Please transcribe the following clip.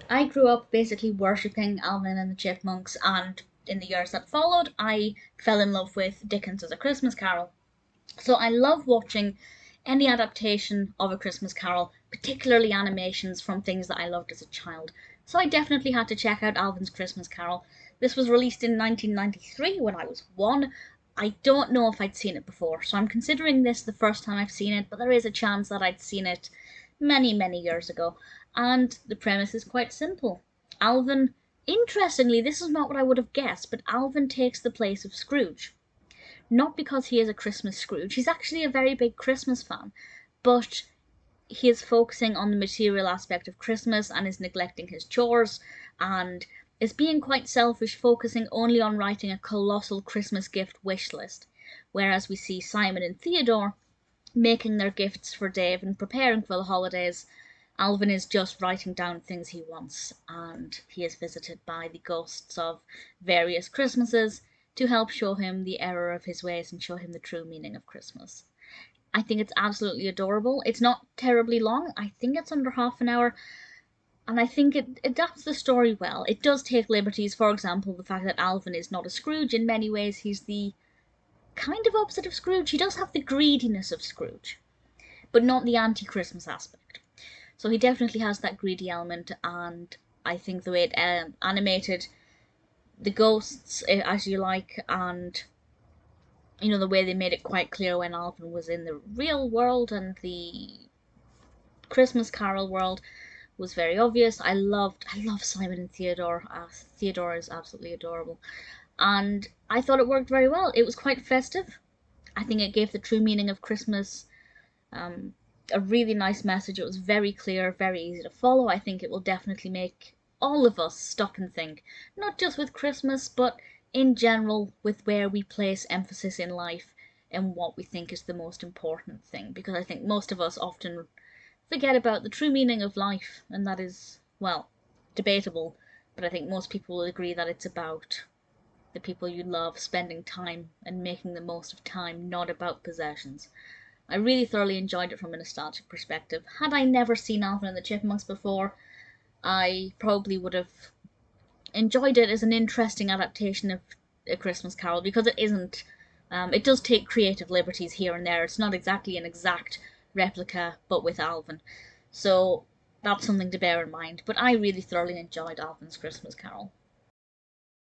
I grew up basically worshipping Alvin and the Chipmunks, and in the years that followed, I fell in love with Dickens as A Christmas Carol. So I love watching any adaptation of A Christmas Carol, particularly animations from things that I loved as a child. So I definitely had to check out Alvin's Christmas Carol. This was released in 1993 when I was 1. I don't know if I'd seen it before, so I'm considering this the first time I've seen it, but there is a chance that I'd seen it many, many years ago. And the premise is quite simple. Alvin, interestingly, this is not what I would have guessed, but Alvin takes the place of Scrooge. Not because he is a Christmas Scrooge, he's actually a very big Christmas fan, but he is focusing on the material aspect of Christmas and is neglecting his chores and is being quite selfish, focusing only on writing a colossal Christmas gift wish list. Whereas we see Simon and Theodore making their gifts for Dave and preparing for the holidays, Alvin is just writing down things he wants, and he is visited by the ghosts of various Christmases to help show him the error of his ways and show him the true meaning of Christmas. I think it's absolutely adorable. It's not terribly long. I think it's under half an hour, and I think it adapts the story well. It does take liberties, for example, the fact that Alvin is not a Scrooge. In many ways, he's the kind of opposite of Scrooge. He does have the greediness of Scrooge, but not the anti-Christmas aspect. So he definitely has that greedy element, and I think the way it animated the ghosts, as you like, and the way they made it quite clear when Alvin was in the real world and the Christmas Carol world was very obvious. I love Simon and Theodore. Theodore is absolutely adorable, and I thought it worked very well. It was quite festive. I think it gave the true meaning of Christmas a really nice message. It was very clear, very easy to follow. I think it will definitely make all of us stop and think, not just with Christmas, but in general with where we place emphasis in life and what we think is the most important thing. Because I think most of us often forget about the true meaning of life, and that is, well, debatable, but I think most people will agree that it's about the people you love, spending time and making the most of time, not about possessions. I really thoroughly enjoyed it from a nostalgic perspective. Had I never seen Alvin and the Chipmunks before, I probably would have enjoyed it as an interesting adaptation of A Christmas Carol, because it isn't. It does take creative liberties here and there. It's not exactly an exact replica, but with Alvin. So that's something to bear in mind. But I really thoroughly enjoyed Alvin's Christmas Carol.